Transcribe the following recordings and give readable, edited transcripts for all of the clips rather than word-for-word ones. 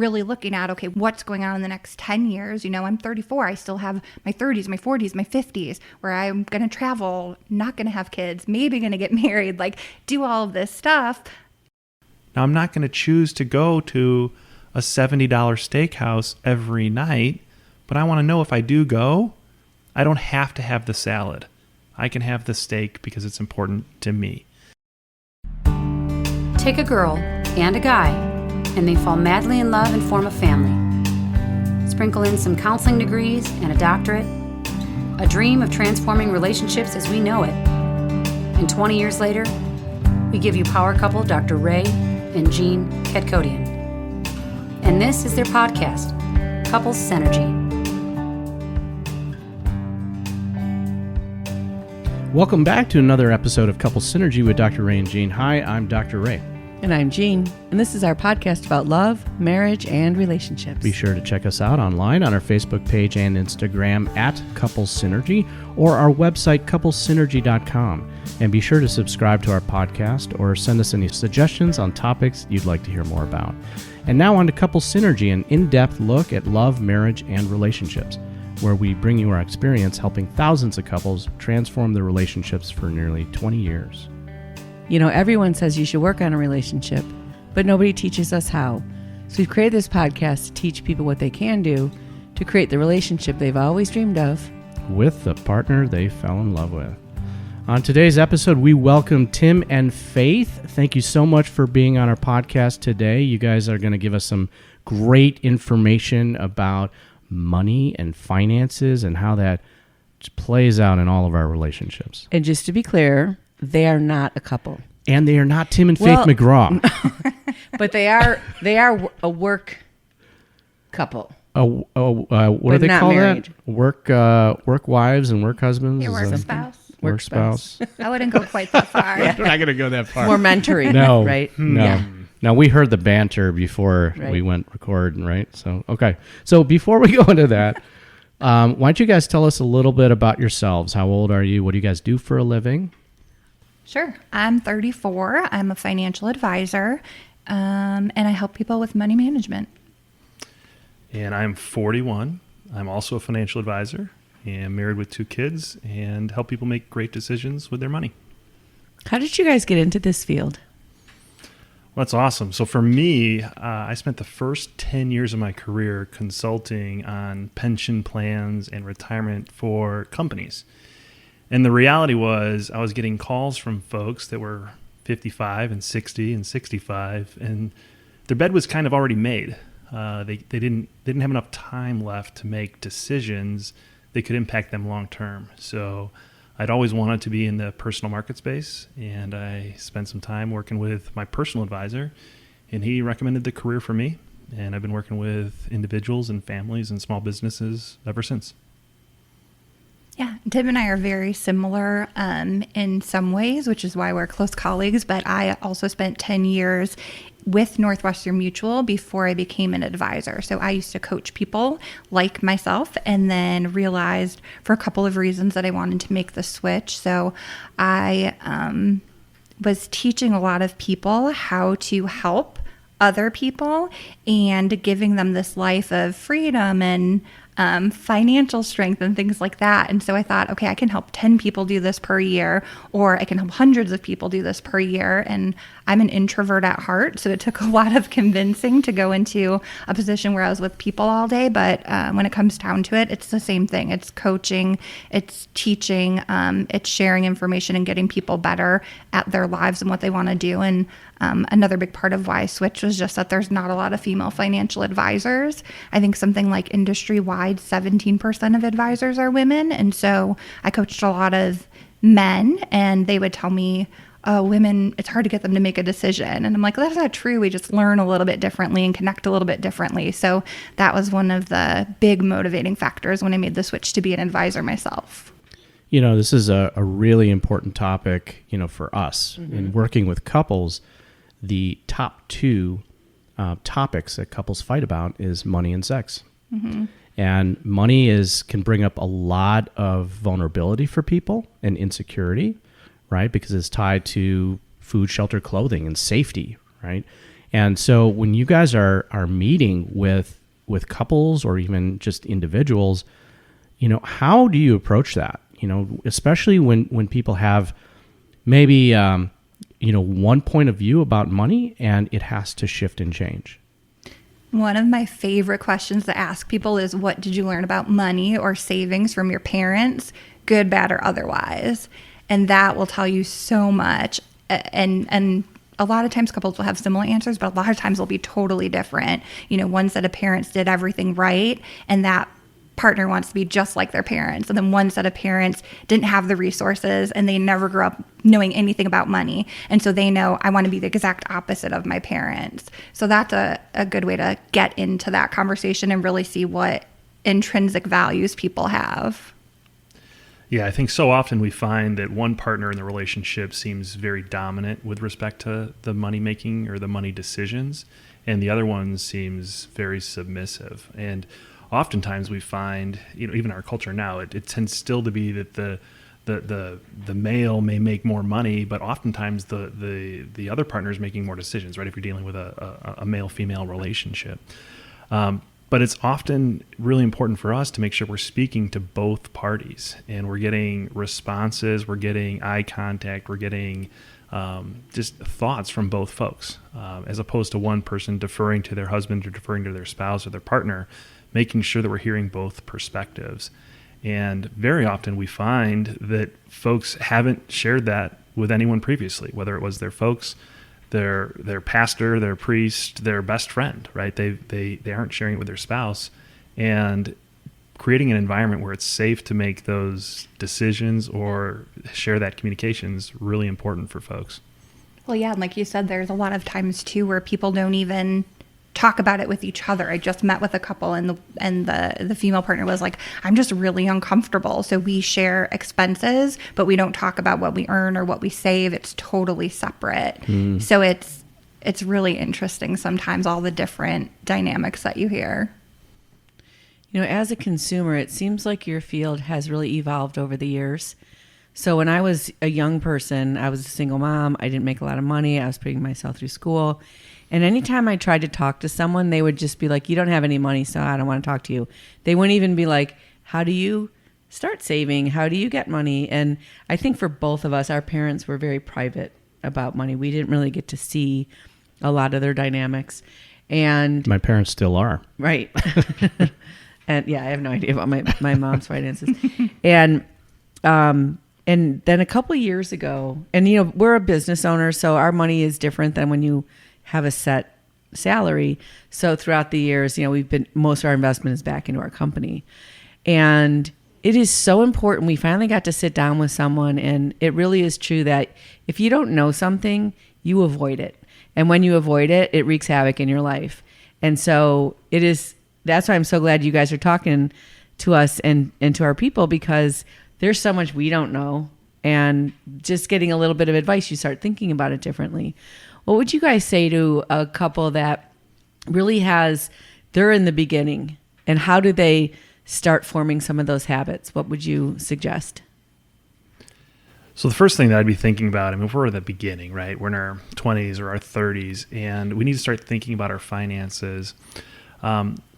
really looking at, okay, what's going on in the next 10 years? I'm 34. I still have my 30s, my 40s, my 50s, where I'm going to travel, not going to have kids, maybe going to get married, like do all of this stuff. Now, I'm not going to choose to go to a $70 steakhouse every night, but I want to know if I do go, I don't have to have the salad. I can have the steak because it's important to me. Take a girl and a guy, and they fall madly in love and form a family. Sprinkle in some counseling degrees and a doctorate, a dream of transforming relationships as we know it. And 20 years later, we give you power couple Dr. Ray and Jean Ketkodian. And this is their podcast, Couples Synergy. Welcome back to another episode of Couples Synergy with Dr. Ray and Jean. Hi, I'm Dr. Ray. And I'm Jean, and this is our podcast about love, marriage, and relationships. Be sure to check us out online on our Facebook page and Instagram at Couples Synergy or our website, couplesynergy.com. And be sure to subscribe to our podcast or send us any suggestions on topics you'd like to hear more about. And now on to Couples Synergy, an in-depth look at love, marriage, and relationships, where we bring you our experience helping thousands of couples transform their relationships for nearly 20 years. Everyone says you should work on a relationship, but nobody teaches us how. So we've created this podcast to teach people what they can do to create the relationship they've always dreamed of with the partner they fell in love with. On today's episode, we welcome Tim and Faith. Thank you so much for being on our podcast today. You guys are going to give us some great information about money and finances and how that plays out in all of our relationships. And just to be clear, they are not a couple. And they are not Tim and Faith McGraw. But they are a work couple. What do they call married. That? Work wives and work husbands? Your work spouse. Work spouse. I wouldn't go quite that far. We're not going to go that far. More mentoring. No. Right? No. Yeah. Now, we heard the banter before we went record, right? So, okay. So before we go into that, why don't you guys tell us a little bit about yourselves? How old are you? What do you guys do for a living? Sure. I'm 34. I'm a financial advisor, and I help people with money management. And I'm 41. I'm also a financial advisor and married with 2 kids and help people make great decisions with their money. How did you guys get into this field? Well, that's awesome. So for me, I spent the first 10 years of my career consulting on pension plans and retirement for companies. And the reality was I was getting calls from folks that were 55 and 60 and 65, and their bed was kind of already made. They didn't have enough time left to make decisions that could impact them long term. So I'd always wanted to be in the personal market space, and I spent some time working with my personal advisor, and he recommended the career for me. And I've been working with individuals and families and small businesses ever since. Yeah, Tim and I are very similar in some ways, which is why we're close colleagues. But I also spent 10 years with Northwestern Mutual before I became an advisor. So I used to coach people like myself, and then realized for a couple of reasons that I wanted to make the switch. So I was teaching a lot of people how to help other people and giving them this life of freedom and financial strength and things like that. And so I thought, okay, I can help 10 people do this per year, or I can help hundreds of people do this per year. And I'm an introvert at heart, so it took a lot of convincing to go into a position where I was with people all day. But when it comes down to it, it's the same thing. It's coaching, it's teaching, it's sharing information and getting people better at their lives and what they want to do. And another big part of why I switched was just that there's not a lot of female financial advisors. I think something like industry-wide, 17% of advisors are women. And so I coached a lot of men, and they would tell me, women, it's hard to get them to make a decision. And I'm like, well, that's not true. We just learn a little bit differently and connect a little bit differently. So that was one of the big motivating factors when I made the switch to be an advisor myself. This is a really important topic, for us. Mm-hmm. In working with couples. The top 2 topics that couples fight about is money and sex. Mm-hmm. And money can bring up a lot of vulnerability for people and insecurity, right? Because it's tied to food, shelter, clothing, and safety, right? And so when you guys are meeting with couples or even just individuals, how do you approach that? Especially when people have maybe, one point of view about money and it has to shift and change. One of my favorite questions to ask people is, what did you learn about money or savings from your parents, good, bad, or otherwise? And that will tell you so much. And a lot of times couples will have similar answers, but a lot of times they'll be totally different. One set of parents did everything right, and that partner wants to be just like their parents. And then one set of parents didn't have the resources and they never grew up knowing anything about money. And so they know, I want to be the exact opposite of my parents. So that's a good way to get into that conversation and really see what intrinsic values people have. Yeah, I think so often we find that one partner in the relationship seems very dominant with respect to the money making or the money decisions, and the other one seems very submissive. And oftentimes we find, even our culture now, it tends still to be that the male may make more money, but oftentimes the other partner is making more decisions, right? If you're dealing with a male-female relationship. But it's often really important for us to make sure we're speaking to both parties and we're getting responses, we're getting eye contact, we're getting just thoughts from both folks, as opposed to one person deferring to their husband or deferring to their spouse or their partner, making sure that we're hearing both perspectives. And very often we find that folks haven't shared that with anyone previously, whether it was their folks, their pastor, their priest, their best friend, right? They aren't sharing it with their spouse, and creating an environment where it's safe to make those decisions or share that communication is really important for folks. Well, yeah, and like you said, there's a lot of times too where people don't even talk about it with each other. I just met with a couple and the female partner was like, I'm just really uncomfortable. So we share expenses, but we don't talk about what we earn or what we save. It's totally separate. So it's really interesting sometimes, all the different dynamics that you hear. As a consumer, it seems like your field has really evolved over the years. So when I was a young person, I was a single mom. I didn't make a lot of money. I was putting myself through school. And anytime I tried to talk to someone, they would just be like, you don't have any money, so I don't want to talk to you. They wouldn't even be like, how do you start saving? How do you get money? And I think for both of us, our parents were very private about money. We didn't really get to see a lot of their dynamics. And my parents still are. Right. And yeah, I have no idea about my mom's finances. And then a couple of years ago, and we're a business owner, so our money is different than when you have a set salary. So throughout the years, most of our investment is back into our company. And it is so important. We finally got to sit down with someone, and it really is true that if you don't know something, you avoid it. And when you avoid it, it wreaks havoc in your life. And so that's why I'm so glad you guys are talking to us and to our people, because there's so much we don't know. And just getting a little bit of advice, you start thinking about it differently. What would you guys say to a couple that really they're in the beginning, and how do they start forming some of those habits? What would you suggest? So the first thing that I'd be thinking about, if we're at the beginning, right? We're in our 20s or our 30s, and we need to start thinking about our finances.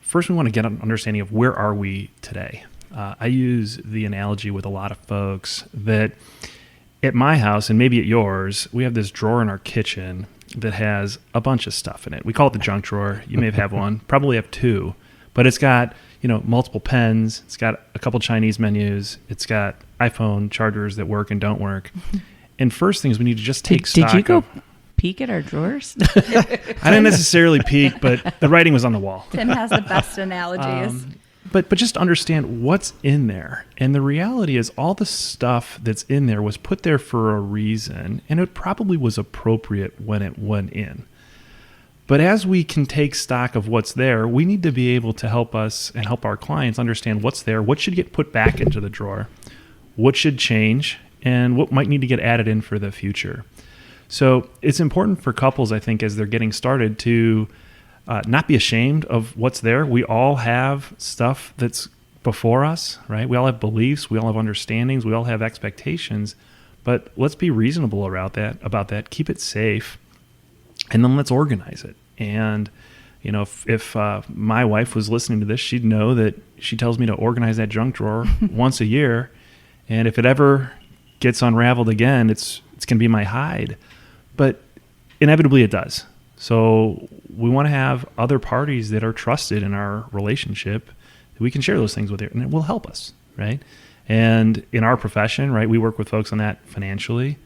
First, we want to get an understanding of where are we today. I use the analogy with a lot of folks that at my house, and maybe at yours, we have this drawer in our kitchen that has a bunch of stuff in it. We call it the junk drawer. You may have one, probably have two, but it's got, multiple pens. It's got a couple Chinese menus. It's got iPhone chargers that work and don't work. And first thing is we need to just take stock. Did you go peek at our drawers? I didn't necessarily peek, but the writing was on the wall. Tim has the best analogies. But just understand what's in there. And the reality is all the stuff that's in there was put there for a reason, and it probably was appropriate when it went in. But as we can take stock of what's there, we need to be able to help us and help our clients understand what's there, what should get put back into the drawer, what should change, and what might need to get added in for the future. So it's important for couples, I think, as they're getting started to not be ashamed of what's there. We all have stuff that's before us, right? We all have beliefs, we all have understandings, we all have expectations, but let's be reasonable about that, keep it safe, and then let's organize it. And, if my wife was listening to this, she'd know that she tells me to organize that junk drawer once a year. And if it ever gets unraveled again, it's going to be my hide. But inevitably it does. So we want to have other parties that are trusted in our relationship that we can share those things with, and it will help us, right? And in our profession, right, we work with folks on that financially.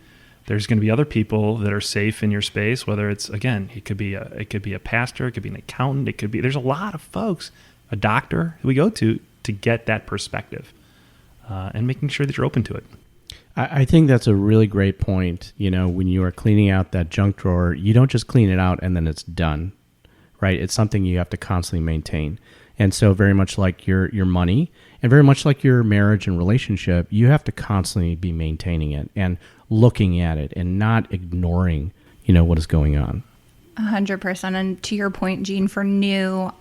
There's going to be other people that are safe in your space, whether it's, again, it could be a pastor, it could be an accountant, there's a lot of folks, a doctor that we go to get that perspective, and making sure that you're open to it. I think that's a really great point. When you are cleaning out that junk drawer, you don't just clean it out and then it's done, right? It's something you have to constantly maintain. And so very much like your money and very much like your marriage and relationship, you have to constantly be maintaining it and looking at it and not ignoring, what is going on. 100%. And to your point, Jean, for new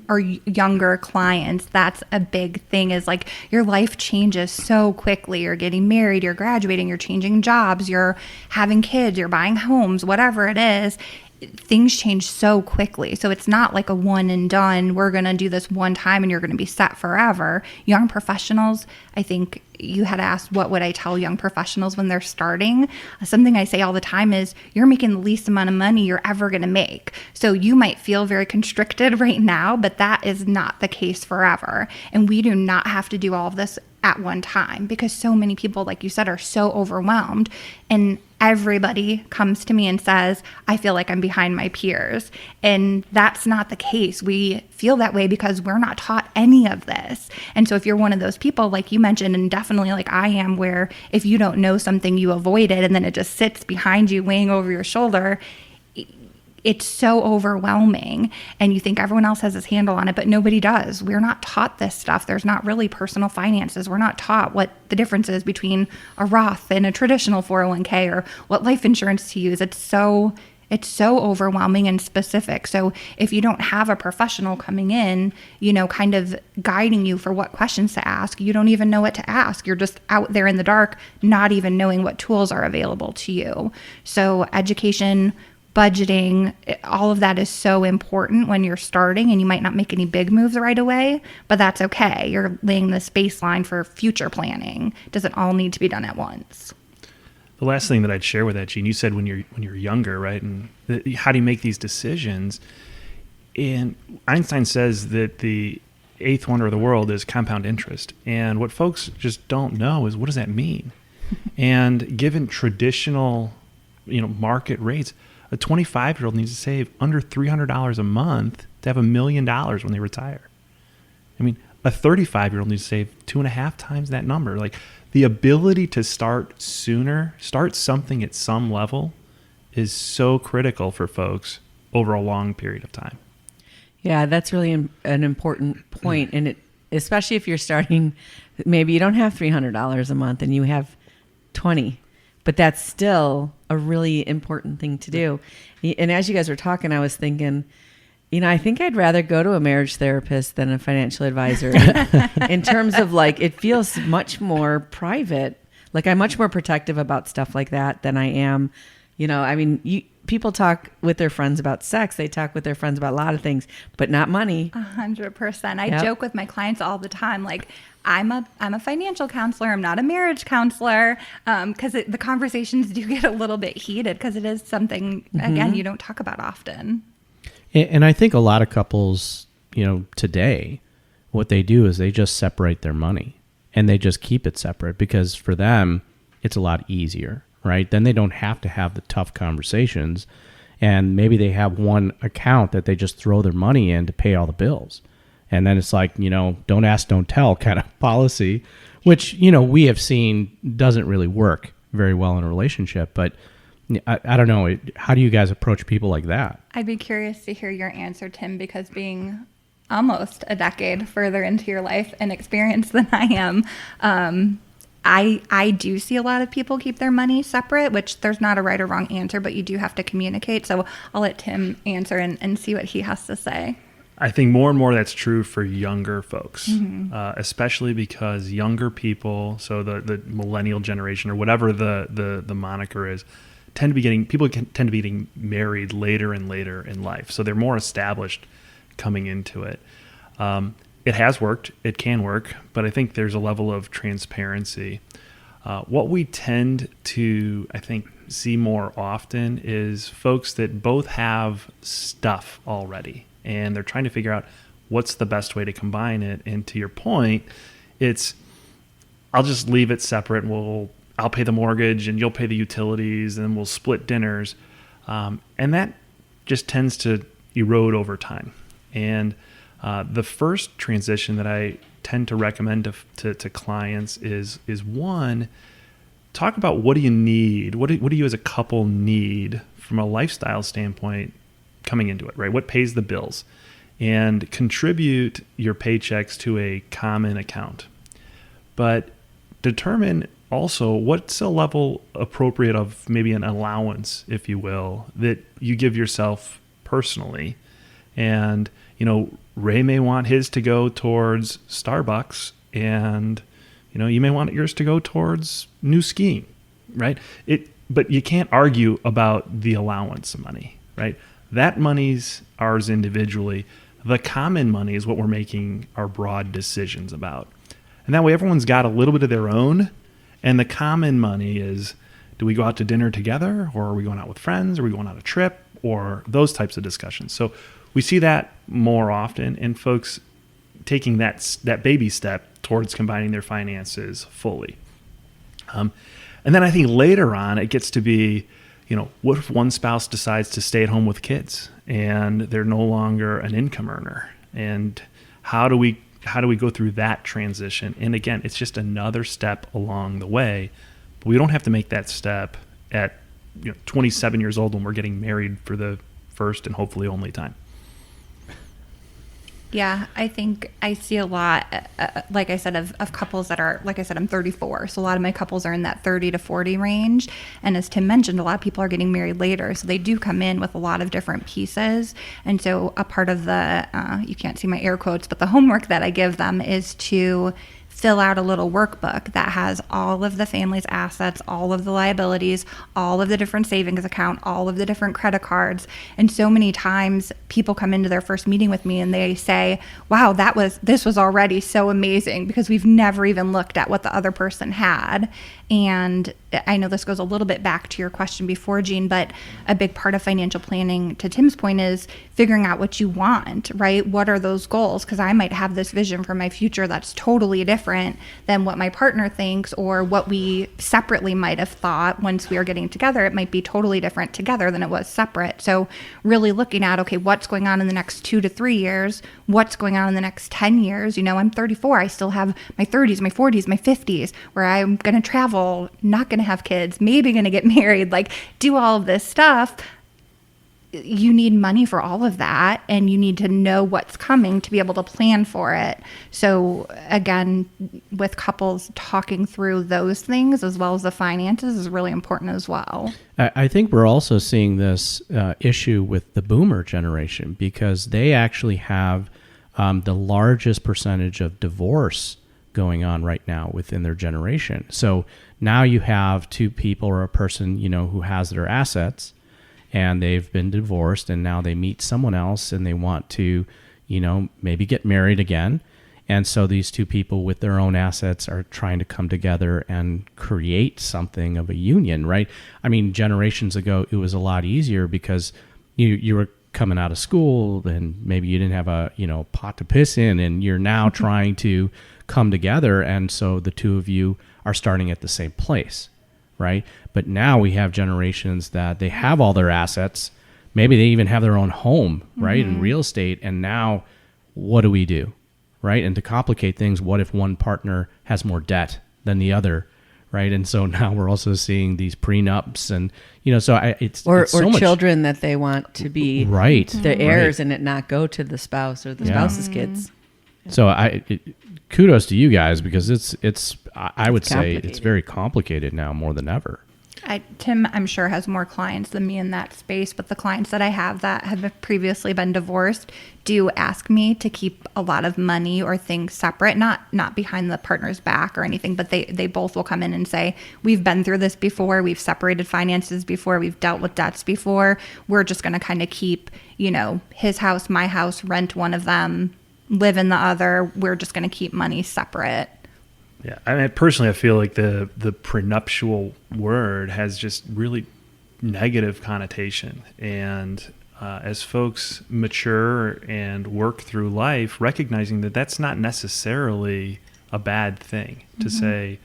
or younger clients, that's a big thing, is like your life changes so quickly. You're getting married, you're graduating, you're changing jobs, you're having kids, you're buying homes, whatever it is. Things change so quickly. So it's not like a one and done, we're going to do this one time and you're going to be set forever. Young professionals, I think you had asked, what would I tell young professionals when they're starting? Something I say all the time is, you're making the least amount of money you're ever going to make. So you might feel very constricted right now, but that is not the case forever. And we do not have to do all of this at one time, because so many people, like you said, are so overwhelmed. And everybody comes to me and says, I feel like I'm behind my peers. And that's not the case. We feel that way because we're not taught any of this. And so if you're one of those people, like you mentioned, and definitely like I am, where if you don't know something, you avoid it, and then it just sits behind you, weighing over your shoulder, it's so overwhelming, and you think everyone else has this handle on it, but nobody does. We're not taught this stuff. There's not really personal finances. We're not taught what the difference is between a Roth and a traditional 401k, or what life insurance to use. It's so overwhelming and specific. So if you don't have a professional coming in, kind of guiding you for what questions to ask, you don't even know what to ask. You're just out there in the dark, not even knowing what tools are available to you. So education, budgeting, all of that is so important when you're starting, and you might not make any big moves right away, but that's okay. You're laying this baseline for future planning. It doesn't all need to be done at once. The last thing that I'd share with that, Gene, you said when you're younger, right? And how do you make these decisions? And Einstein says that the eighth wonder of the world is compound interest. And what folks just don't know is, what does that mean? And given traditional, market rates, a 25-year-old needs to save under $300 a month to have $1 million when they retire. I mean, a 35-year-old needs to save 2.5 times that number. Like, the ability to start sooner, start something at some level, is so critical for folks over a long period of time. Yeah, that's really an important point. And it, especially if you're starting, maybe you don't have $300 a month and you have 20, but that's still a really important thing to do. And as you guys were talking, I was thinking, I think I'd rather go to a marriage therapist than a financial advisor in terms of, like, it feels much more private. Like, I'm much more protective about stuff like that than I am. People talk with their friends about sex. They talk with their friends about a lot of things, but not money. 100%. I joke with my clients all the time, like, I'm a financial counselor. I'm not a marriage counselor, because the conversations do get a little bit heated, because it is something, again, you don't talk about often. And I think a lot of couples, today, what they do is they just separate their money, and they just keep it separate, because for them, it's a lot easier, right? Then they don't have to have the tough conversations, and maybe they have one account that they just throw their money in to pay all the bills. And then it's like, don't ask, don't tell kind of policy, which, we have seen doesn't really work very well in a relationship. But I don't know. How do you guys approach people like that? I'd be curious to hear your answer, Tim, because being almost a decade further into your life and experience than I am, I do see a lot of people keep their money separate, which there's not a right or wrong answer, but you do have to communicate. So I'll let Tim answer and see what he has to say. I think more and more that's true for younger folks, especially because younger people, so the millennial generation, or whatever the moniker is, tend to be getting married later and later in life. So they're more established coming into it. It has worked. It can work. But I think there's a level of transparency. What we tend to, I think, see more often is folks that both have stuff already, and they're trying to figure out what's the best way to combine it. And to your point, I'll just leave it separate. I'll pay the mortgage and you'll pay the utilities, and then we'll split dinners. And that just tends to erode over time. And the first transition that I tend to recommend to clients is one, talk about what do you need? What do you as a couple need from a lifestyle standpoint coming into it, right? What pays the bills? And contribute your paychecks to a common account. But determine also what's a level appropriate of maybe an allowance, if you will, that you give yourself personally. And, Ray may want his to go towards Starbucks, and, you may want yours to go towards new skiing, right? But you can't argue about the allowance money, right? That money's ours individually. The common money is what we're making our broad decisions about. And that way everyone's got a little bit of their own. And the common money is, do we go out to dinner together, or are we going out with friends? Are we going on a trip, or those types of discussions? So we see that more often, and folks taking that baby step towards combining their finances fully. And then I think later on it gets to be, what if one spouse decides to stay at home with kids and they're no longer an income earner? And how do we go through that transition? And again, it's just another step along the way. But we don't have to make that step at 27 years old when we're getting married for the first and hopefully only time. Yeah, I think I see a lot, like I said, of couples that are, like I said, I'm 34. So a lot of my couples are in that 30 to 40 range. And as Tim mentioned, a lot of people are getting married later. So they do come in with a lot of different pieces. And so a part of the, you can't see my air quotes, but the homework that I give them is to fill out a little workbook that has all of the family's assets, all of the liabilities, all of the different savings account, all of the different credit cards. And so many times people come into their first meeting with me and they say, wow, this was already so amazing, because we've never even looked at what the other person had. And I know this goes a little bit back to your question before, Jean, but a big part of financial planning, to Tim's point, is figuring out what you want, right? What are those goals? Because I might have this vision for my future that's totally different than what my partner thinks, or what we separately might have thought once we are getting together. It might be totally different together than it was separate. So really looking at, okay, what's going on in the next 2 to 3 years? What's going on in the next 10 years? I'm 34. I still have my 30s, my 40s, my 50s, where I'm going to travel, not going to have kids, maybe going to get married, do all of this stuff. You need money for all of that, and you need to know what's coming to be able to plan for it. So again, with couples, talking through those things as well as the finances is really important as well. I think we're also seeing this issue with the boomer generation, because they actually have the largest percentage of divorce going on right now within their generation. So now you have two people, or a person, who has their assets, and they've been divorced, and now they meet someone else and they want to, maybe get married again. And so these two people with their own assets are trying to come together and create something of a union, right? I mean, generations ago, it was a lot easier because you were coming out of school and maybe you didn't have a, pot to piss in, and you're now trying to come together. And so the two of you are starting at the same place, right? But now we have generations that they have all their assets. Maybe they even have their own home, right? In real estate. And now what do we do, right? And to complicate things, what if one partner has more debt than the other, right? And so now we're also seeing these prenups, and it's so much, children that they want to be right the heirs, and it not go to the spouse or the spouse's kids. So kudos to you guys, because I would say it's very complicated now more than ever. Tim, I'm sure, has more clients than me in that space, but the clients that I have that have previously been divorced do ask me to keep a lot of money or things separate, not behind the partner's back or anything, but they both will come in and say, we've been through this before, we've separated finances before, we've dealt with debts before, we're just going to kind of keep, his house, my house, rent one of them, live in the other, we're just going to keep money separate. Yeah, I mean, personally, I feel like the prenuptial word has just really negative connotation. And as folks mature and work through life, recognizing that that's not necessarily a bad thing to say,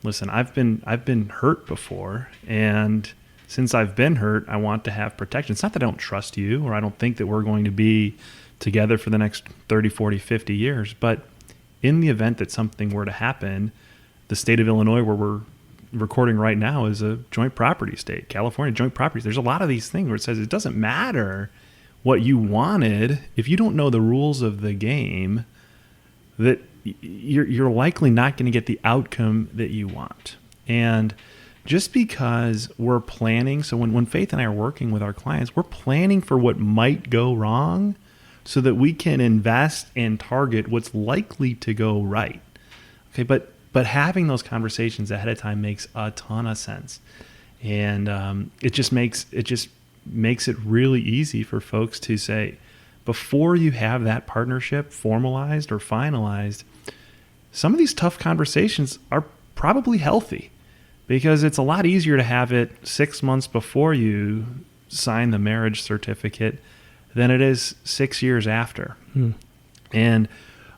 listen, I've been hurt before, and since I've been hurt, I want to have protection. It's not that I don't trust you or I don't think that we're going to be together for the next 30, 40, 50 years, but in the event that something were to happen, the state of Illinois, where we're recording right now, is a joint property state. California, joint properties. There's a lot of these things where it says it doesn't matter what you wanted. If you don't know the rules of the game, that you're likely not going to get the outcome that you want. And just because we're planning, so when Faith and I are working with our clients, we're planning for what might go wrong so that we can invest and target what's likely to go right. Okay, but having those conversations ahead of time makes a ton of sense, and it just makes it really easy for folks to say, before you have that partnership formalized or finalized, some of these tough conversations are probably healthy, because it's a lot easier to have it 6 months before you sign the marriage certificate than it is 6 years after. And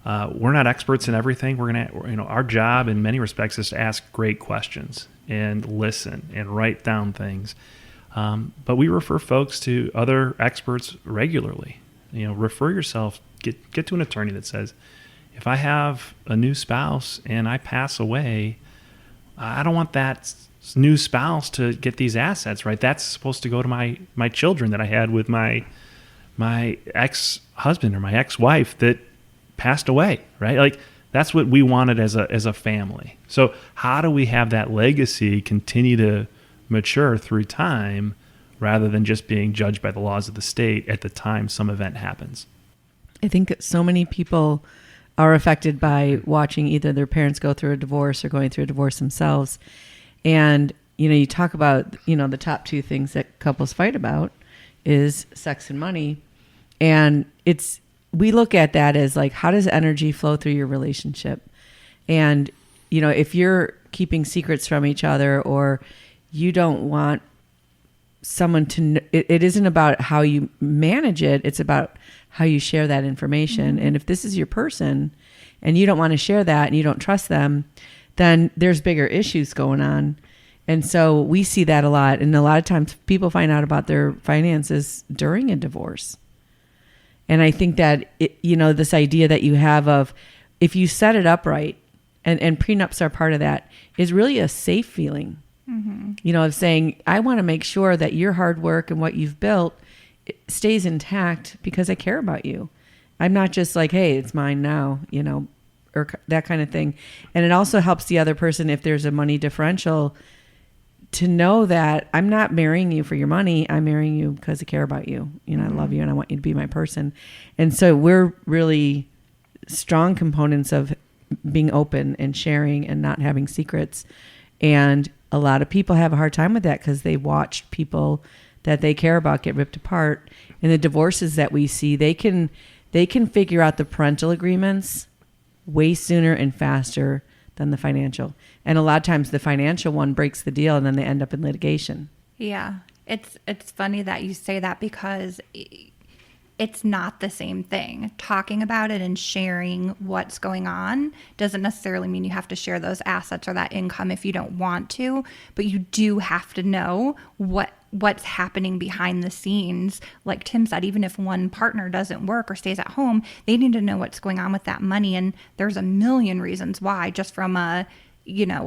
we're not experts in everything. Our job in many respects is to ask great questions and listen and write down things. But we refer folks to other experts regularly. Refer yourself, get to an attorney that says, if I have a new spouse and I pass away, I don't want that new spouse to get these assets, right? That's supposed to go to my children that I had with my ex-husband or my ex-wife that passed away, right? Like, that's what we wanted as a family. So how do we have that legacy continue to mature through time rather than just being judged by the laws of the state at the time some event happens? I think so many people are affected by watching either their parents go through a divorce or going through a divorce themselves. And, you talk about, the top two things that couples fight about is sex and money. And we look at that as like, how does energy flow through your relationship? And, if you're keeping secrets from each other, or you don't want someone to, it isn't about how you manage it. It's about how you share that information. And if this is your person and you don't want to share that and you don't trust them, then there's bigger issues going on. And so we see that a lot. And a lot of times people find out about their finances during a divorce. And I think that, this idea that you have of, if you set it up right, and prenups are part of that, is really a safe feeling, of saying, I want to make sure that your hard work and what you've built stays intact because I care about you. I'm not just like, hey, it's mine now, or that kind of thing. And it also helps the other person, if there's a money differential, to know that I'm not marrying you for your money. I'm marrying you because I care about you. I love you and I want you to be my person. And so we're really strong components of being open and sharing and not having secrets. And a lot of people have a hard time with that because they watched people that they care about get ripped apart. And the divorces that we see, they can figure out the parental agreements way sooner and faster than the financial. And a lot of times the financial one breaks the deal and then they end up in litigation. Yeah. It's funny that you say that, because it's not the same thing. Talking about it and sharing what's going on doesn't necessarily mean you have to share those assets or that income if you don't want to, but you do have to know what's happening behind the scenes. Like Tim said, even if one partner doesn't work or stays at home, they need to know what's going on with that money. And there's a million reasons why, just from a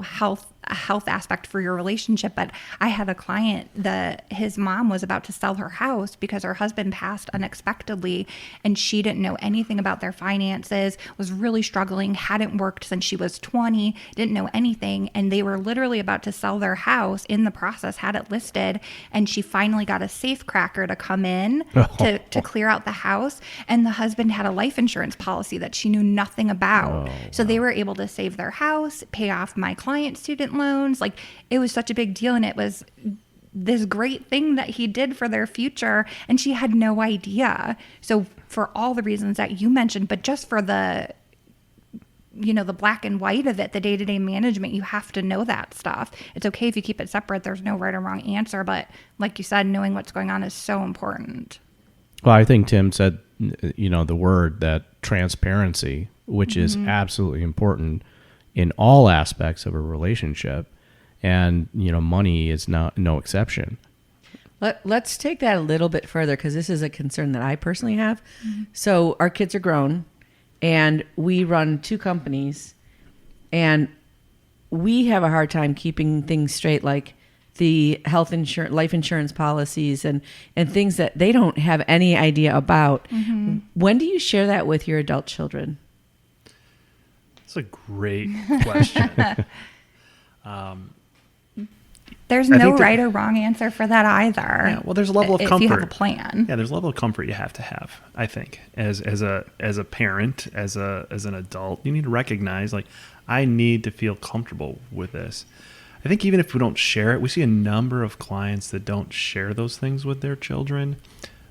health a health aspect for your relationship. But I had a client that his mom was about to sell her house because her husband passed unexpectedly, and she didn't know anything about their finances, was really struggling, hadn't worked since she was 20, didn't know anything. And they were literally about to sell their house, in the process, had it listed. And she finally got a safecracker to come in to clear out the house. And the husband had a life insurance policy that she knew nothing about. So they were able to save their house, pay off my client's student loans. Like, it was such a big deal. And it was this great thing that he did for their future. And she had no idea. So for all the reasons that you mentioned, but just for the, the black and white of it, the day-to-day management, you have to know that stuff. It's okay if you keep it separate. There's no right or wrong answer. But like you said, knowing what's going on is so important. Well, I think Tim said, the word, that transparency, which is absolutely important in all aspects of a relationship. And, money is no exception. Let's take that a little bit further, because this is a concern that I personally have. So our kids are grown, and we run 2 companies, and we have a hard time keeping things straight, like the health insurance, life insurance policies, and things that they don't have any idea about. When do you share that with your adult children? That's a great question. There's no right or wrong answer for that either. Yeah, well, there's a level of comfort. If you have a plan. Yeah, there's a level of comfort you have to have, I think, as a parent, as an adult. You need to recognize, like, I need to feel comfortable with this. I think even if we don't share it, we see a number of clients that don't share those things with their children,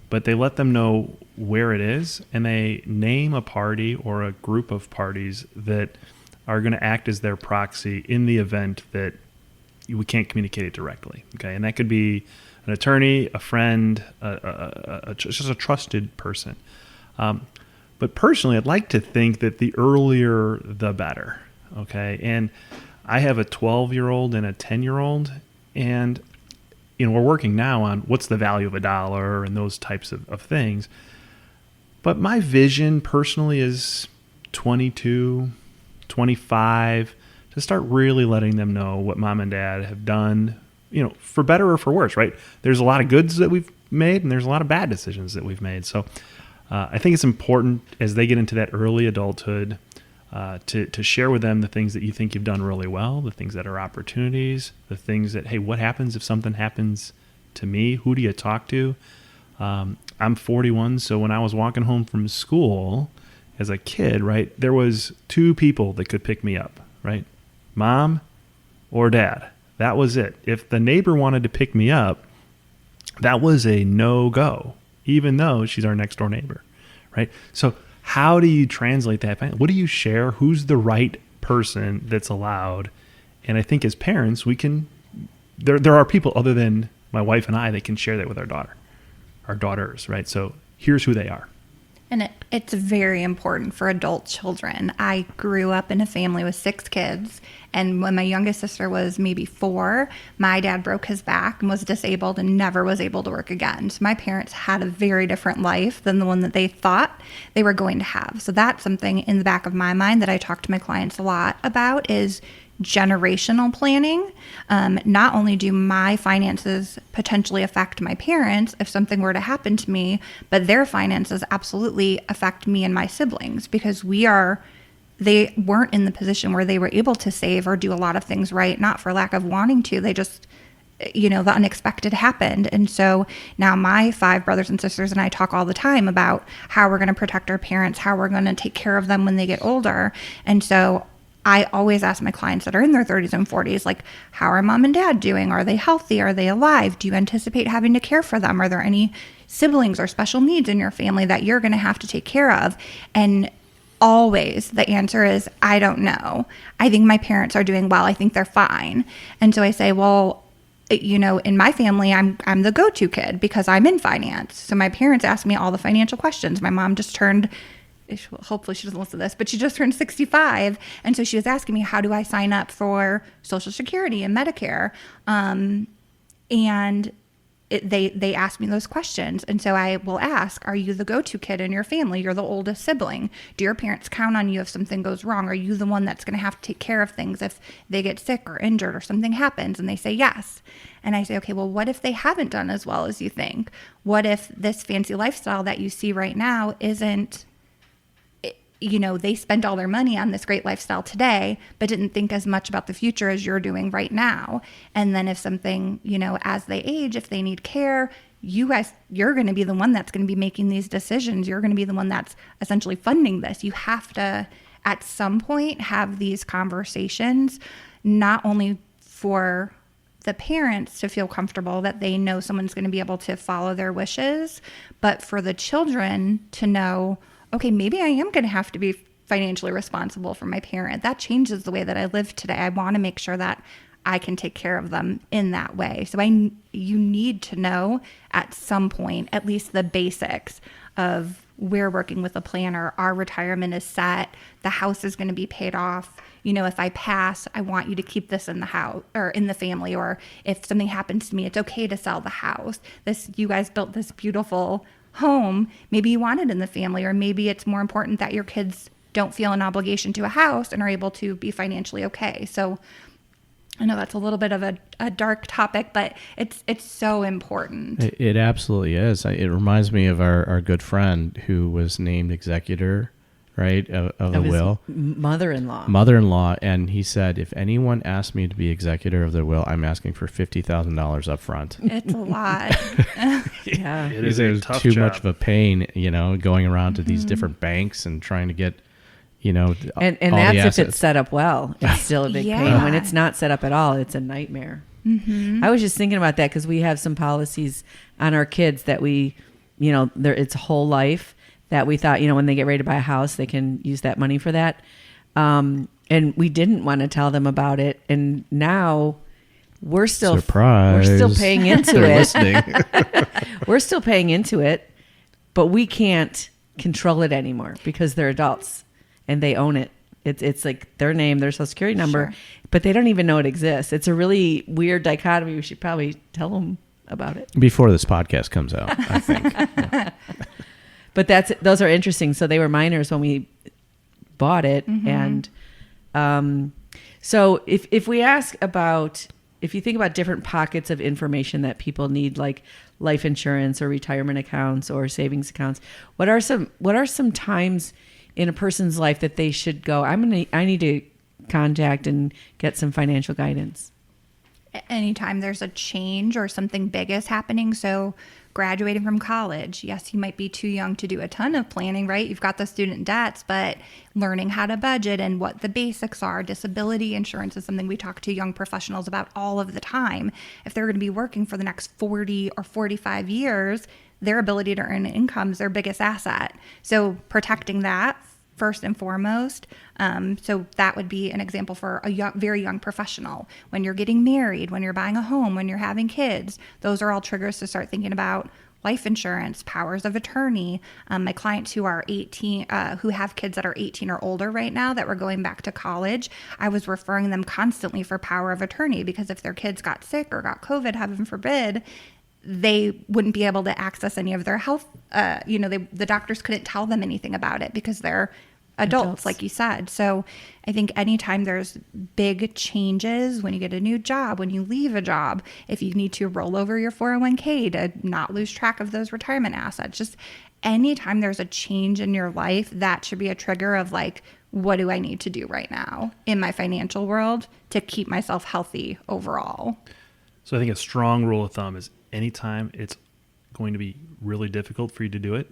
but they let them know where it is, and they name a party or a group of parties that are going to act as their proxy in the event that we can't communicate it directly. Okay, and that could be an attorney, a friend, just a trusted person. But personally, I'd like to think that the earlier, the better. Okay, and I have a 12-year-old and a 10-year-old, and we're working now on what's the value of $1 and those types of things. But my vision personally is 22, 25, to start really letting them know what mom and dad have done, for better or for worse, right? There's a lot of goods that we've made, and there's a lot of bad decisions that we've made. So I think it's important as they get into that early adulthood to share with them the things that you think you've done really well, the things that are opportunities, the things that, hey, what happens if something happens to me? Who do you talk to? I'm 41, so when I was walking home from school as a kid, right, there was 2 people that could pick me up, right? Mom or dad. That was it. If the neighbor wanted to pick me up, that was a no-go, even though she's our next door neighbor, right? So how do you translate that? What do you share? Who's the right person that's allowed? And I think as parents, we can, there are people other than my wife and I that can share that with our daughters, right? So here's who they are. And it's very important for adult children. I grew up in a family with 6 kids. And when my youngest sister was maybe 4, my dad broke his back and was disabled and never was able to work again. So my parents had a very different life than the one that they thought they were going to have. So that's something in the back of my mind that I talk to my clients a lot about, is generational planning. Not only do my finances potentially affect my parents if something were to happen to me, but their finances absolutely affect me and my siblings, because they weren't in the position where they were able to save or do a lot of things right, not for lack of wanting to. They just, the unexpected happened. And so now my 5 brothers and sisters and I talk all the time about how we're going to protect our parents, how we're going to take care of them when they get older. And so I always ask my clients that are in their 30s and 40s, like, how are mom and dad doing? Are they healthy? Are they alive? Do you anticipate having to care for them? Are there any siblings or special needs in your family that you're going to have to take care of? And always the answer is, I don't know. I think my parents are doing well. I think they're fine. And so I say, well, in my family, I'm the go-to kid because I'm in finance. So my parents ask me all the financial questions. My mom just turned, hopefully she doesn't listen to this, but she just turned 65. And so she was asking me, how do I sign up for Social Security and Medicare? And they ask me those questions. And so I will ask, are you the go-to kid in your family? You're the oldest sibling. Do your parents count on you if something goes wrong? Are you the one that's going to have to take care of things if they get sick or injured or something happens? And they say yes. And I say, okay, well, what if they haven't done as well as you think? What if this fancy lifestyle that you see right now isn't, they spent all their money on this great lifestyle today, but didn't think as much about the future as you're doing right now. And then if something, as they age, if they need care, you're going to be the one that's going to be making these decisions. You're going to be the one that's essentially funding this. You have to, at some point, have these conversations, not only for the parents to feel comfortable that they know someone's going to be able to follow their wishes, but for the children to know, okay, maybe I am going to have to be financially responsible for my parent. That changes the way that I live today. I want to make sure that I can take care of them in that way. So you need to know at some point, at least the basics of we're working with a planner, our retirement is set, the house is going to be paid off. If I pass, I want you to keep this in the house or in the family, or if something happens to me, it's okay to sell the house. You guys built this beautiful home. Maybe you want it in the family, or maybe it's more important that your kids don't feel an obligation to a house and are able to be financially okay. So I know that's a little bit of a dark topic, but it's so important. It absolutely is. It reminds me of our good friend who was named executor, right, of the will. Mother-in-law. And he said, if anyone asks me to be executor of their will, I'm asking for $50,000 up front. It's a lot. Yeah. It is a tough too job. much of a pain, going around to these different banks and trying to get, and all that's the if assets. it's set up well. It's still a big pain. When it's not set up at all, it's a nightmare. Mm-hmm. I was just thinking about that because we have some policies on our kids that we, it's whole life that we thought, when they get ready to buy a house, they can use that money for that. And we didn't want to tell them about it. And now we're still paying into it. Listening. We're still paying into it, but we can't control it anymore because they're adults and they own it. It's like their name, their social security number, Sure. but they don't even know it exists. It's a really weird dichotomy. We should probably tell them about it. Before this podcast comes out, I think. Yeah. But those are interesting. So they were minors when we bought it. Mm-hmm. And so if we ask about, if you think about different pockets of information that people need, like life insurance or retirement accounts or savings accounts, what are some times in a person's life that they should go, I need to contact and get some financial guidance? Anytime there's a change or something big is happening. So graduating from college, yes, you might be too young to do a ton of planning, right? You've got the student debts, but learning how to budget and what the basics are. Disability insurance is something we talk to young professionals about all of the time. If they're going to be working for the next 40 or 45 years, their ability to earn income is their biggest asset. So protecting that first and foremost. So that would be an example for a very young professional. When you're getting married, when you're buying a home, when you're having kids, those are all triggers to start thinking about life insurance, powers of attorney. My clients who are 18, who have kids that are 18 or older right now that were going back to college, I was referring them constantly for power of attorney, because if their kids got sick or got COVID, heaven forbid, they wouldn't be able to access any of their health. The doctors couldn't tell them anything about it because they're adults, like you said. So I think anytime there's big changes, when you get a new job, when you leave a job, if you need to roll over your 401k to not lose track of those retirement assets, just anytime there's a change in your life, that should be a trigger of like, what do I need to do right now in my financial world to keep myself healthy overall? So I think a strong rule of thumb is anytime it's going to be really difficult for you to do it,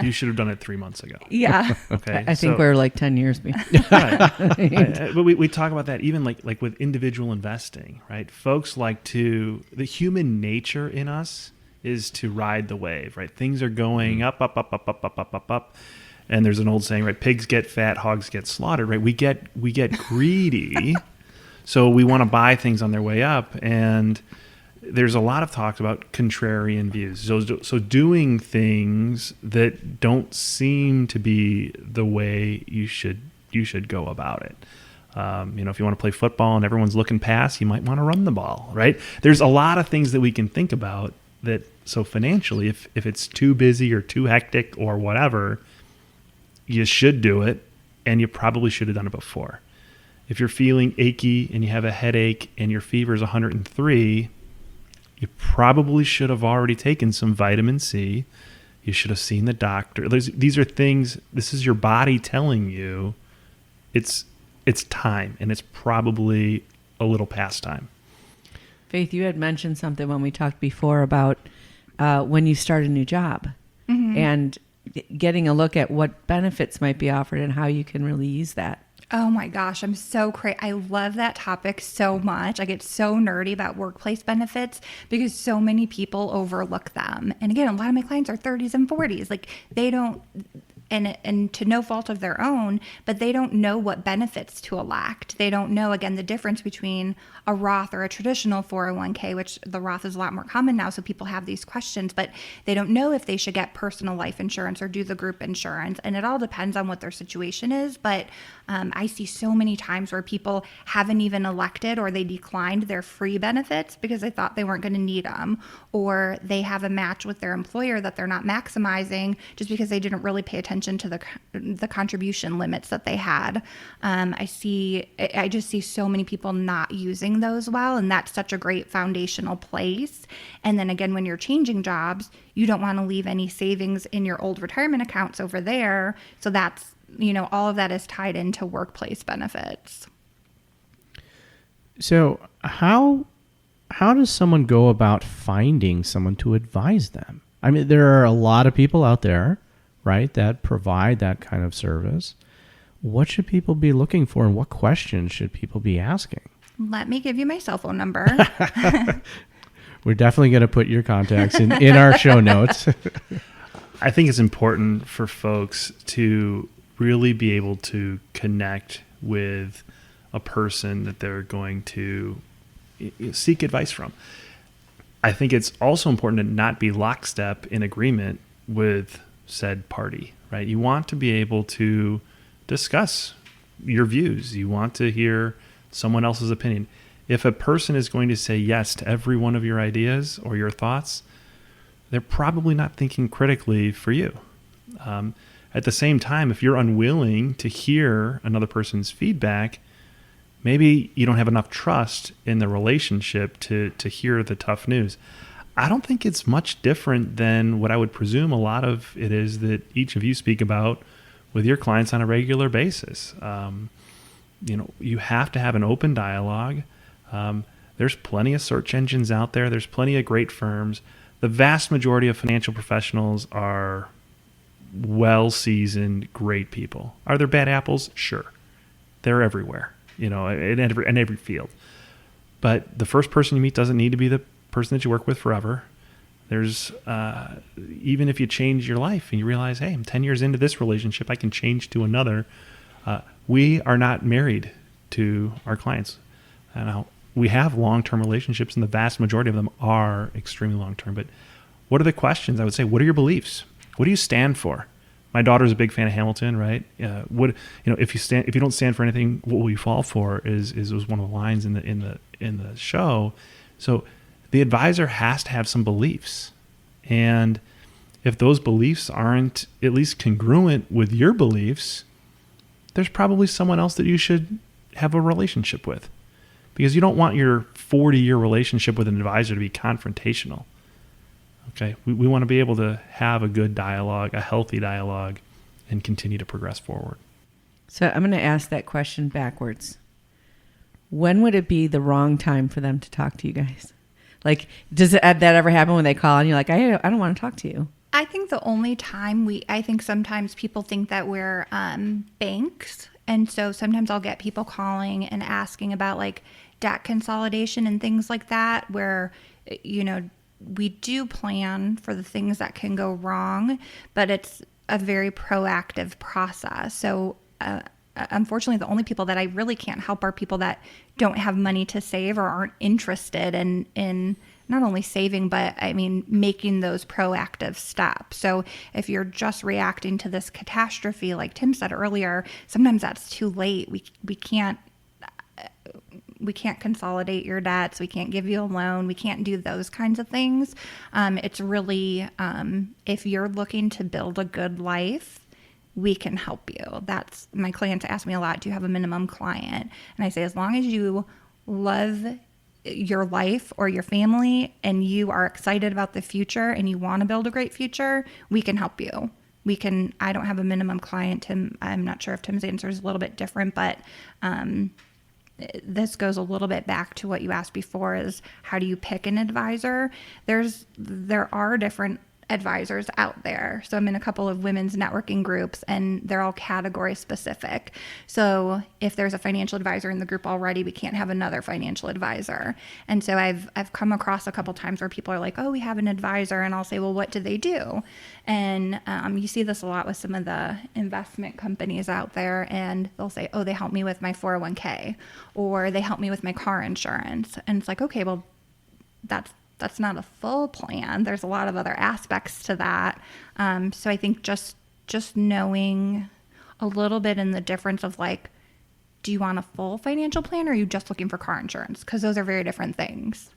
you should have done it 3 months ago. Yeah. Okay. I think we're like 10 years behind. Right. But we talk about that even like with individual investing, right? Folks the human nature in us is to ride the wave, right? Things are going up. And there's an old saying, right? Pigs get fat, hogs get slaughtered, right? We get greedy. So we want to buy things on their way up. And there's a lot of talks about contrarian views. So doing things that don't seem to be the way you should go about it. If you want to play football and everyone's looking past, you might want to run the ball, right? There's a lot of things that we can think about so financially, if it's too busy or too hectic or whatever, you should do it, and you probably should have done it before. If you're feeling achy and you have a headache and your fever is 103, you probably should have already taken some vitamin C. You should have seen the doctor. These are things, this is your body telling you it's time, and it's probably a little past time. Faith, you had mentioned something when we talked before about when you start a new job and getting a look at what benefits might be offered and how you can really use that. Oh my gosh, I'm so crazy. I love that topic so much. I get so nerdy about workplace benefits because so many people overlook them. And again, a lot of my clients are 30s and 40s. Like they don't, and to no fault of their own, but they don't know what benefits to elect. They don't know, again, the difference between a Roth or a traditional 401k, which the Roth is a lot more common now, so people have these questions, but they don't know if they should get personal life insurance or do the group insurance. And it all depends on what their situation is. But I see so many times where people haven't even elected, or they declined their free benefits because they thought they weren't going to need them, or they have a match with their employer that they're not maximizing just because they didn't really pay attention to the contribution limits that they had. I just see so many people not using those well, and that's such a great foundational place. And then again, when you're changing jobs, you don't want to leave any savings in your old retirement accounts over there. So that's, all of that is tied into workplace benefits. So how does someone go about finding someone to advise them? I mean, there are a lot of people out there, right, that provide that kind of service. What should people be looking for, and what questions should people be asking? Let me give you my cell phone number. We're definitely going to put your contacts in our show notes. I think it's important for folks to really be able to connect with a person that they're going to seek advice from. I think it's also important to not be lockstep in agreement with said party, right? You want to be able to discuss your views. You want to hear someone else's opinion. If a person is going to say yes to every one of your ideas or your thoughts, they're probably not thinking critically for you. At the same time, if you're unwilling to hear another person's feedback, maybe you don't have enough trust in the relationship to hear the tough news. I don't think it's much different than what I would presume a lot of it is that each of you speak about with your clients on a regular basis. You have to have an open dialogue. There's plenty of search engines out there. There's plenty of great firms. The vast majority of financial professionals are well-seasoned, great people. Are there bad apples? Sure. They're everywhere, in every field. But the first person you meet doesn't need to be the person that you work with forever. There's, even if you change your life and you realize, hey, I'm 10 years into this relationship, I can change to another. We are not married to our clients. Now, we have long-term relationships, and the vast majority of them are extremely long-term. But what are the questions? I would say, what are your beliefs? What do you stand for? My daughter's a big fan of Hamilton, right? If you don't stand for anything, what will you fall for? Was one of the lines in the show. So the advisor has to have some beliefs, and if those beliefs aren't at least congruent with your beliefs, there's probably someone else that you should have a relationship with, because you don't want your 40-year relationship with an advisor to be confrontational. Okay, we want to be able to have a good dialogue, a healthy dialogue, and continue to progress forward. So I'm going to ask that question backwards. When would it be the wrong time for them to talk to you guys? Like, does that ever happen when they call and you're like, I don't want to talk to you? I think the only time I think sometimes people think that we're banks. And so sometimes I'll get people calling and asking about like debt consolidation and things like that, where, we do plan for the things that can go wrong, but it's a very proactive process. So unfortunately, the only people that I really can't help are people that don't have money to save or aren't interested in not only saving, but making those proactive steps. So if you're just reacting to this catastrophe, like Tim said earlier, sometimes that's too late. We can't can't consolidate your debts. We can't give you a loan. We can't do those kinds of things. It's really, if you're looking to build a good life, we can help you. That's my clients ask me a lot, do you have a minimum client? And I say, as long as you love your life or your family and you are excited about the future and you want to build a great future, we can help you. I don't have a minimum client. Tim, I'm not sure if Tim's answer is a little bit different, but this goes a little bit back to what you asked before, is how do you pick an advisor? There are different advisors out there. So I'm in a couple of women's networking groups and they're all category specific. So if there's a financial advisor in the group already, we can't have another financial advisor. And so I've come across a couple times where people are like, oh, we have an advisor. And I'll say, well, what do they do? And you see this a lot with some of the investment companies out there, and they'll say, oh, they help me with my 401k, or they help me with my car insurance. And it's like, okay, well, that's not a full plan. There's a lot of other aspects to that. So I think just knowing a little bit in the difference of like, do you want a full financial plan or are you just looking for car insurance? Because those are very different things.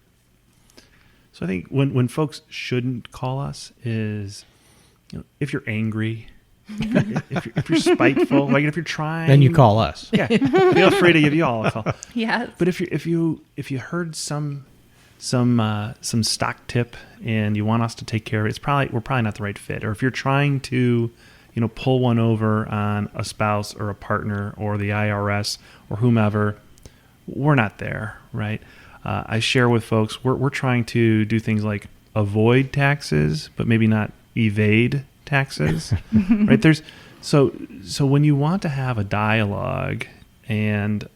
So I think when folks shouldn't call us is, if you're angry, if you're spiteful, like if you're trying, Then you call us. Yeah, feel free to give you all a call. Yes. But if you heard some stock tip and you want us to take care of it, we're probably not the right fit. Or if you're trying to, pull one over on a spouse or a partner or the IRS or whomever, we're not there, right? I share with folks, we're trying to do things like avoid taxes, but maybe not evade taxes, right? So when you want to have a dialogue and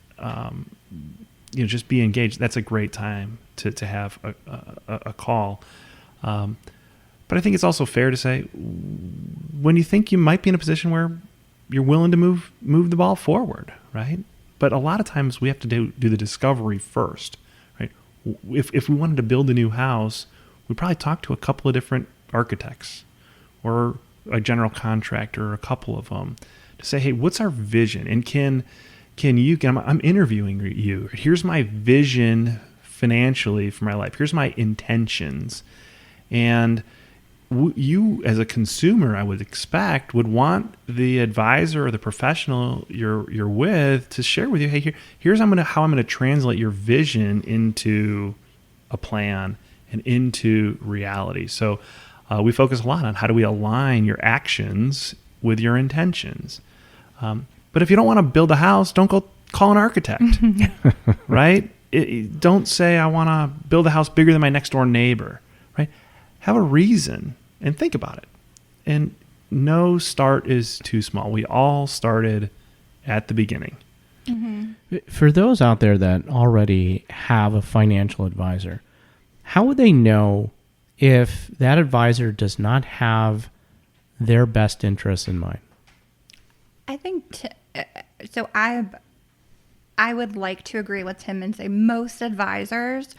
just be engaged, that's a great time to have a call. But I think it's also fair to say, when you think you might be in a position where you're willing to move the ball forward, right? But a lot of times we have to do the discovery first, right? If we wanted to build a new house, we'd probably talk to a couple of different architects or a general contractor, or a couple of them, to say, hey, what's our vision? And can you, I'm interviewing you. Here's my vision financially for my life. Here's my intentions. And you as a consumer, I would expect, would want the advisor or the professional you're with to share with you, hey, here's how I'm going to translate your vision into a plan and into reality. So we focus a lot on how do we align your actions with your intentions. But if you don't want to build a house, don't go call an architect, right? Don't say, I want to build a house bigger than my next door neighbor, right? Have a reason and think about it. And no start is too small. We all started at the beginning. Mm-hmm. For those out there that already have a financial advisor, how would they know if that advisor does not have their best interests in mind? I think so. I would like to agree with Tim and say most advisors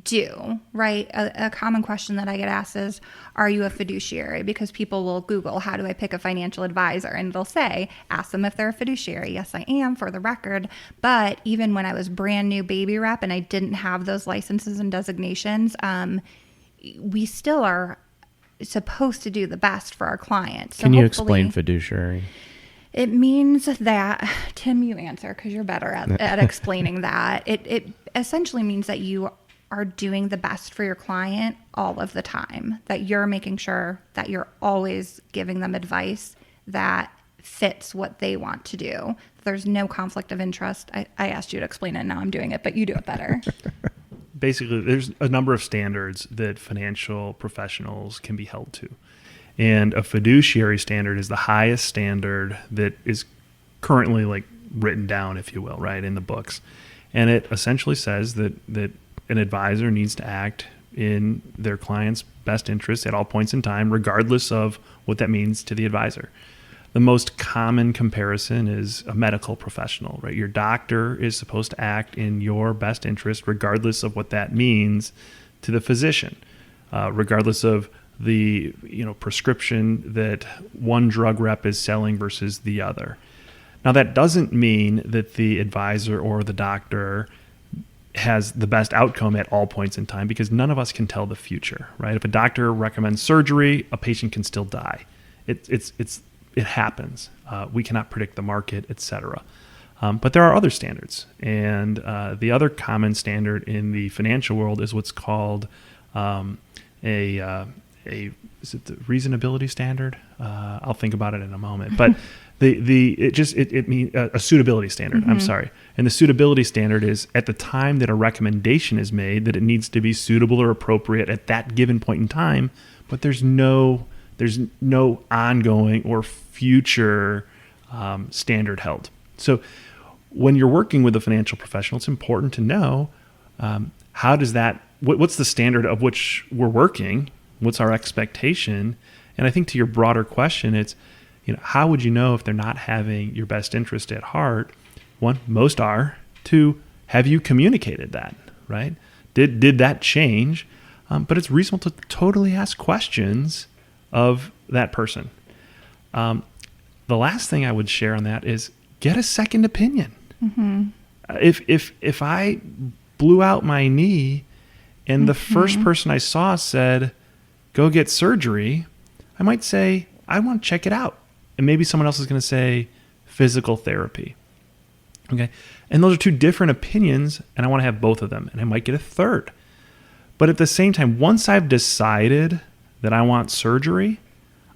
do, right? A common question that I get asked is, are you a fiduciary? Because people will Google, how do I pick a financial advisor? And it'll say, ask them if they're a fiduciary. Yes, I am, for the record. But even when I was brand new baby rep and I didn't have those licenses and designations, we still are supposed to do the best for our clients. So Can you explain fiduciary? It means that, Tim, you answer because you're better at explaining that. It essentially means that you are doing the best for your client all of the time, that you're making sure that you're always giving them advice that fits what they want to do. There's no conflict of interest. I asked you to explain it, now I'm doing it, but you do it better. Basically, there's a number of standards that financial professionals can be held to. And a fiduciary standard is the highest standard that is currently written down, if you will, right, in the books. And it essentially says that an advisor needs to act in their client's best interest at all points in time, regardless of what that means to the advisor. The most common comparison is a medical professional, right? Your doctor is supposed to act in your best interest, regardless of what that means to the physician, regardless of the prescription that one drug rep is selling versus the other. Now, that doesn't mean that the advisor or the doctor has the best outcome at all points in time, because none of us can tell the future, right? If a doctor recommends surgery, a patient can still die. It happens. We cannot predict the market, etc. But there are other standards, and the other common standard in the financial world is what's called is it the reasonability standard? I'll think about it in a moment. But it means a suitability standard. I'm sorry. And the suitability standard is at the time that a recommendation is made that it needs to be suitable or appropriate at that given point in time. But there's no ongoing or future standard held. So when you're working with a financial professional, it's important to know what's the standard of which we're working. What's our expectation? And I think to your broader question, it's, how would you know if they're not having your best interest at heart? One, most are. Two, have you communicated that, right? Did that change? But it's reasonable to totally ask questions of that person. The last thing I would share on that is get a second opinion. If I blew out my knee and the first person I saw said, go get surgery, I might say, I want to check it out. And maybe someone else is going to say physical therapy. Okay. And those are two different opinions, and I want to have both of them, and I might get a third. But at the same time, once I've decided that I want surgery,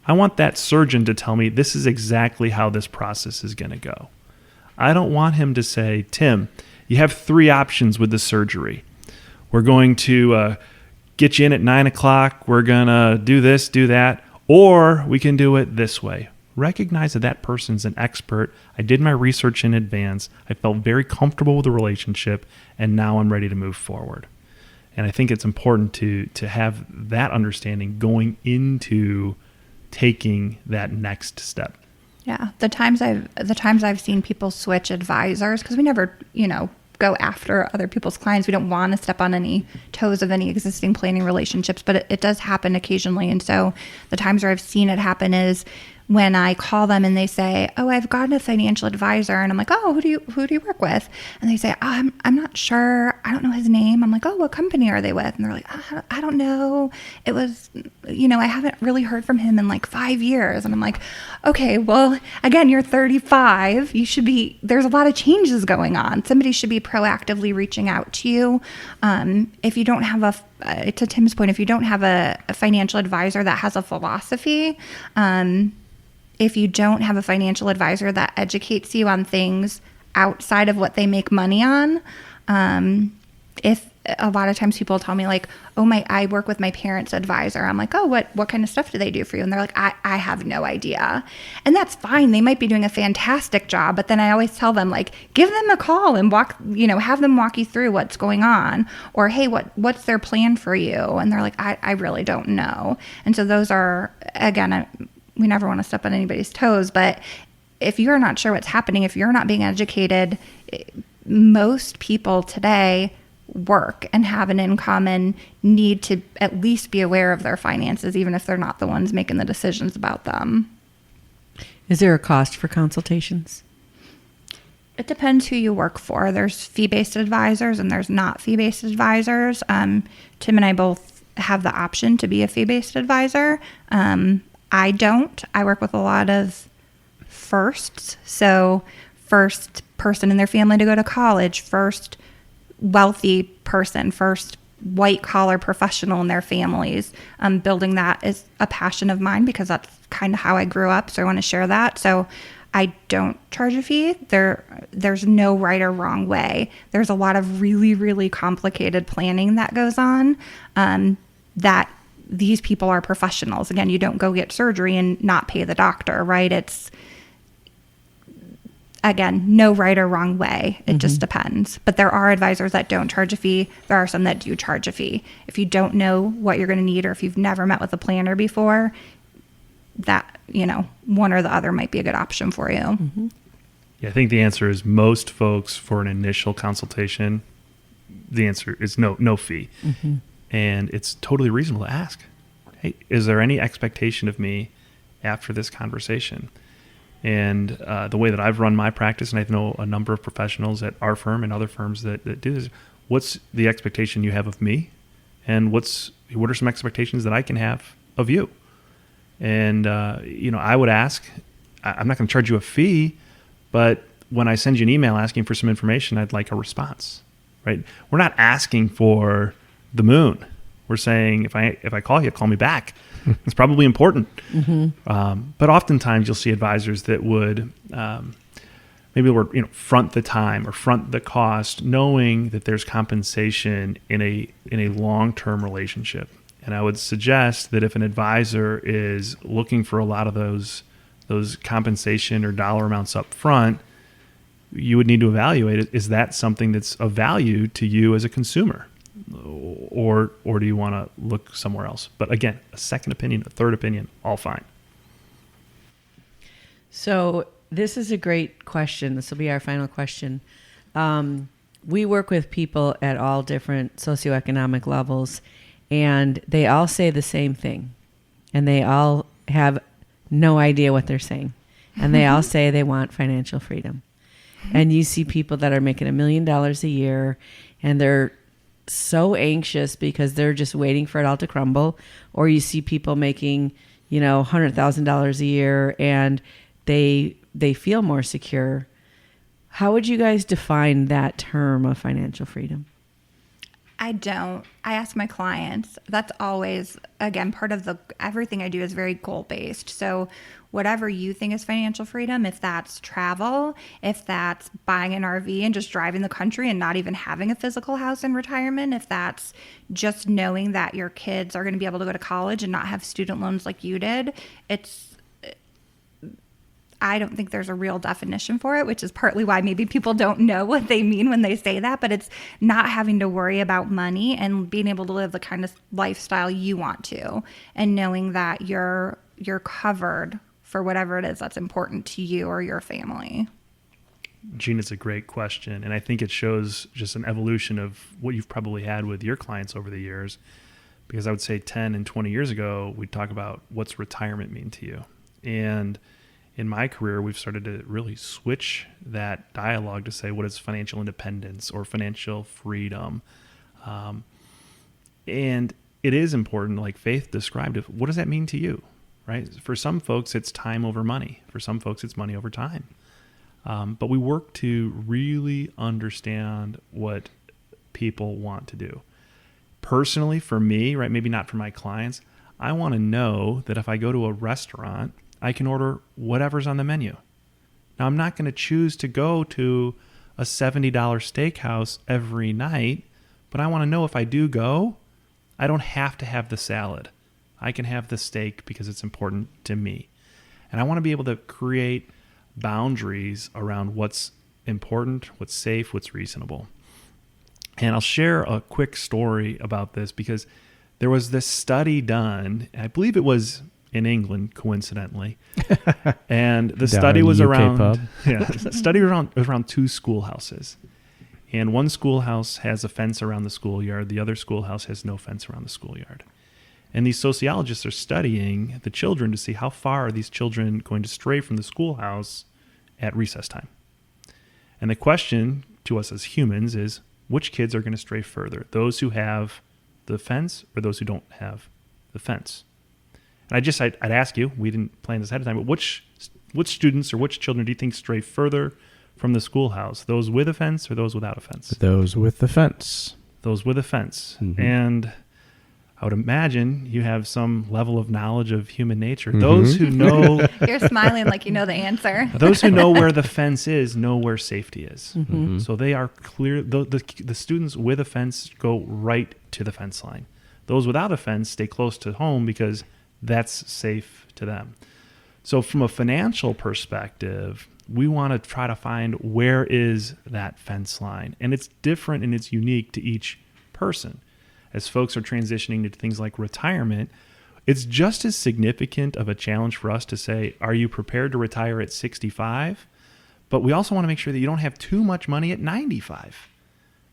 I want that surgeon to tell me this is exactly how this process is going to go. I don't want him to say, Tim, you have 3 options with the surgery. We're going to get you in at 9 o'clock. We're going to do this, do that, or we can do it this way. Recognize that person's an expert. I did my research in advance. I felt very comfortable with the relationship, and now I'm ready to move forward. And I think it's important to have that understanding going into taking that next step. Yeah, the times I've seen people switch advisors, because we never, go after other people's clients. We don't want to step on any toes of any existing planning relationships, but it does happen occasionally. And so the times where I've seen it happen is when I call them and they say, "Oh, I've gotten a financial advisor," and I'm like, "Oh, who do you work with?" And they say, "Oh, I'm not sure. I don't know his name." I'm like, "Oh, what company are they with?" And they're like, "I don't know. It was, I haven't really heard from him in like 5 years." And I'm like, "Okay, well, again, you're 35. There's a lot of changes going on. Somebody should be proactively reaching out to you. If you don't have to Tim's point, if you don't have a financial advisor that has a philosophy, if you don't have a financial advisor that educates you on things outside of what they make money on, if a lot of times people tell me like, "Oh, I work with my parents' advisor." I'm like, "Oh, what kind of stuff do they do for you?" And they're like, I have no idea. And that's fine. They might be doing a fantastic job, but then I always tell them like, give them a call and have them walk you through what's going on, or, "Hey, what's their plan for you?" And they're like, I really don't know. And so those are, again, we never want to step on anybody's toes, but if you're not sure what's happening, if you're not being educated, most people today work and have an income and need to at least be aware of their finances, even if they're not the ones making the decisions about them. Is there a cost for consultations? It depends who you work for. There's fee-based advisors and there's not fee-based advisors. Tim and I both have the option to be a fee-based advisor. I don't. I work with a lot of firsts. So first person in their family to go to college, first wealthy person, first white collar professional in their families. Building that is a passion of mine because that's kind of how I grew up. So I want to share that. So I don't charge a fee. There's no right or wrong way. There's a lot of really, really complicated planning that goes on, that these people are professionals. Again, you don't go get surgery and not pay the doctor, right? It's, again, no right or wrong way. It just depends. But there are advisors that don't charge a fee. There are some that do charge a fee. If you don't know what you're going to need, or if you've never met with a planner before, that, one or the other might be a good option for you. Mm-hmm. Yeah, I think the answer is most folks for an initial consultation, the answer is no fee. Mm-hmm. And it's totally reasonable to ask, "Hey, is there any expectation of me after this conversation?" And the way that I've run my practice, and I know a number of professionals at our firm and other firms that do this, what's the expectation you have of me, and what are some expectations that I can have of you. And I would ask, I'm not going to charge you a fee, but when I send you an email asking for some information, I'd like a response, right? We're not asking for the moon. We're saying, if I call you, call me back. It's probably important. But oftentimes you'll see advisors that would maybe front the time or front the cost, knowing that there's compensation in a long-term relationship. And I would suggest that if an advisor is looking for a lot of those compensation or dollar amounts up front, you would need to evaluate it. Is that something that's of value to you as a consumer? Or do you want to look somewhere else? But again, a second opinion, a third opinion, all fine. So this is a great question. This will be our final question. We work with people at all different socioeconomic levels, and they all say the same thing. And they all have no idea what they're saying. And they all say they want financial freedom. And you see people that are making $1 million a year, and they're so anxious because they're just waiting for it all to crumble. Or you see people making, $100,000 a year, and they feel more secure. How would you guys define that term of financial freedom? I don't. I ask my clients. That's always, again, part of everything I do is very goal-based. So whatever you think is financial freedom, if that's travel, if that's buying an RV and just driving the country and not even having a physical house in retirement, if that's just knowing that your kids are going to be able to go to college and not have student loans like you did, I don't think there's a real definition for it, which is partly why maybe people don't know what they mean when they say that, but it's not having to worry about money and being able to live the kind of lifestyle you want to, and knowing that you're covered for whatever it is that's important to you or your family. Gene, it's a great question. And I think it shows just an evolution of what you've probably had with your clients over the years. Because I would say 10 and 20 years ago, we'd talk about what's retirement mean to you. And in my career, we've started to really switch that dialogue to say, what is financial independence or financial freedom? And it is important, like Faith described it, what does that mean to you, right? For some folks, it's time over money. For some folks, it's money over time. But we work to really understand what people want to do. Personally, for me, right, maybe not for my clients, I want to know that if I go to a restaurant, I can order whatever's on the menu. Now, I'm not going to choose to go to a $70 steakhouse every night, but I want to know if I do go, I don't have to have the salad. I can have the steak because it's important to me. And I want to be able to create boundaries around what's important, what's safe, what's reasonable. And I'll share a quick story about this because there was this study done, I believe it was in England, coincidentally. And the study was around the study was around two schoolhouses. And one schoolhouse has a fence around the schoolyard, the other schoolhouse has no fence around the schoolyard. And these sociologists are studying the children to see how far are these children going to stray from the schoolhouse at recess time. And the question to us as humans is, which kids are going to stray further? Those who have the fence or those who don't have the fence? And I'd ask you, we didn't plan this ahead of time, but which students or which children do you think stray further from the schoolhouse? Those with a fence or those without a fence? Those with the fence. Those with a fence. Mm-hmm. And I would imagine you have some level of knowledge of human nature. Mm-hmm. Those who know... You're smiling like you know the answer. Those who know where the fence is know where safety is. Mm-hmm. So they are clear. The students with a fence go right to the fence line. Those without a fence stay close to home because that's safe to them. So from a financial perspective, we want to try to find where is that fence line. And it's different and it's unique to each person. As folks are transitioning to things like retirement, it's just as significant of a challenge for us to say, are you prepared to retire at 65? But we also want to make sure that you don't have too much money at 95.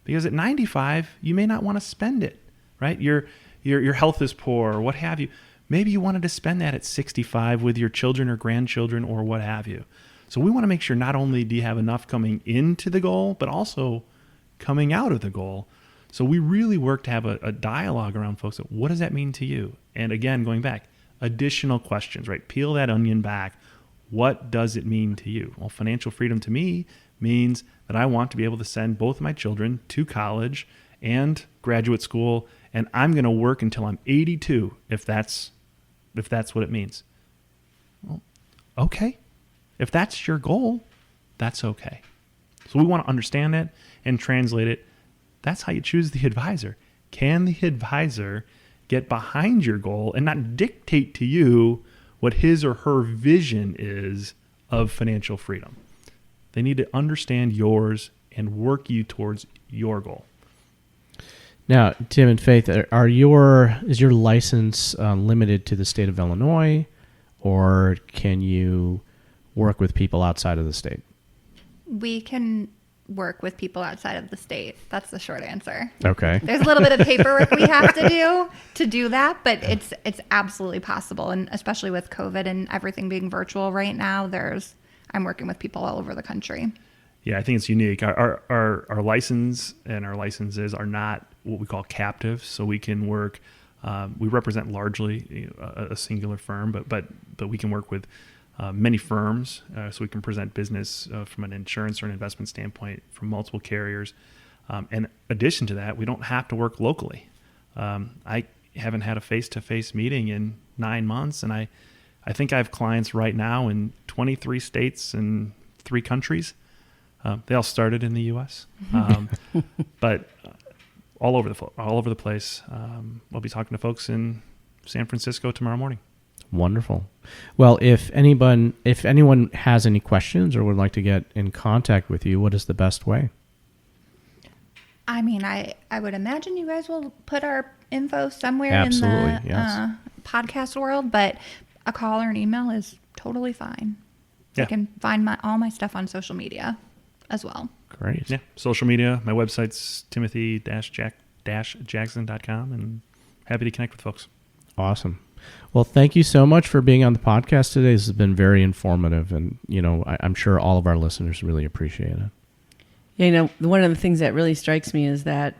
Because at 95, you may not want to spend it, right? Your health is poor or what have you. Maybe you wanted to spend that at 65 with your children or grandchildren or what have you. So we want to make sure not only do you have enough coming into the goal, but also coming out of the goal. So we really work to have a dialogue around folks. What does that mean to you? And again, going back, additional questions, right? Peel that onion back. What does it mean to you? Well, financial freedom to me means that I want to be able to send both of my children to college and graduate school, and I'm going to work until I'm 82 if that's what it means. Well, okay. If that's your goal, that's okay. So we want to understand that and translate it. That's how you choose the advisor. Can the advisor get behind your goal and not dictate to you what his or her vision is of financial freedom? They need to understand yours and work you towards your goal. Now, Tim and Faith, is your license limited to the state of Illinois, or can you work with people outside of the state? We can work with people outside of the state. That's the short answer. Okay. There's a little bit of paperwork we have to do that, but it's absolutely possible. And especially with COVID and everything being virtual right now, I'm working with people all over the country. Yeah, I think it's unique. Our license and our licenses are not what we call captive, so we can work. We represent largely a singular firm, but we can work with many firms, so we can present business from an insurance or an investment standpoint from multiple carriers. And in addition to that, we don't have to work locally. I haven't had a face-to-face meeting in 9 months, and I think I have clients right now in 23 states and 3 countries. They all started in the U.S., but all over the place. I'll be talking to folks in San Francisco tomorrow morning. Wonderful. Well, if anyone has any questions or would like to get in contact with you, what is the best way? I mean, I would imagine you guys will put our info somewhere Absolutely, in the yes. podcast world, but a call or an email is totally fine. Yeah. You can find all my stuff on social media as well. Great. Yeah, social media. My website's timothy-jackson.com, and happy to connect with folks. Awesome. Well, thank you so much for being on the podcast today. This has been very informative, and I'm sure all of our listeners really appreciate it. Yeah, one of the things that really strikes me is that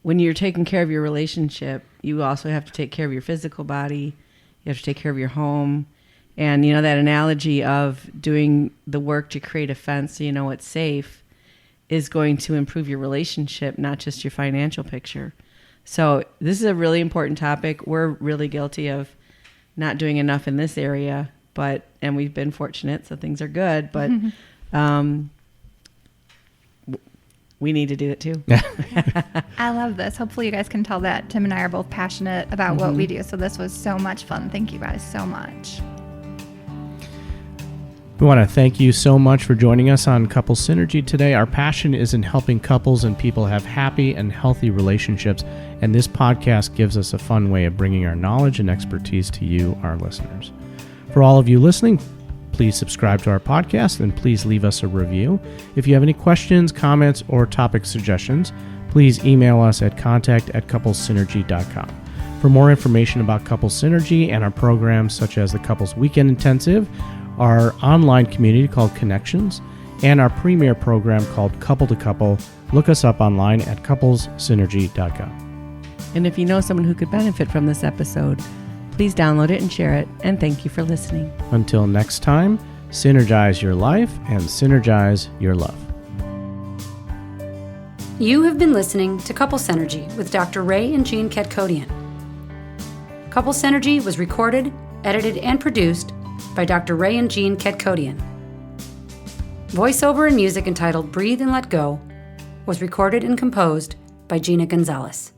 when you're taking care of your relationship, you also have to take care of your physical body. You have to take care of your home. And, that analogy of doing the work to create a fence so you know it's safe is going to improve your relationship, not just your financial picture. So this is a really important topic. We're really guilty of not doing enough in this area, and we've been fortunate, so things are good, but we need to do it too. I love this. Hopefully you guys can tell that Tim and I are both passionate about what we do. So this was so much fun. Thank you guys so much. We want to thank you so much for joining us on Couple Synergy today. Our passion is in helping couples and people have happy and healthy relationships, and this podcast gives us a fun way of bringing our knowledge and expertise to you, our listeners. For all of you listening, please subscribe to our podcast and please leave us a review. If you have any questions, comments, or topic suggestions, please email us at contact@couplesynergy.com. For more information about Couple Synergy and our programs such as the Couples Weekend Intensive, our online community called Connections, and our premier program called Couple to Couple, look us up online at couplessynergy.com. And if you know someone who could benefit from this episode, please download it and share it. And thank you for listening. Until next time, synergize your life and synergize your love. You have been listening to Couple Synergy with Dr. Ray and Jean Ketkodian. Couple Synergy was recorded, edited, and produced by Dr. Ray and Jean Ketkodian. Voiceover and music entitled Breathe and Let Go was recorded and composed by Gina Gonzalez.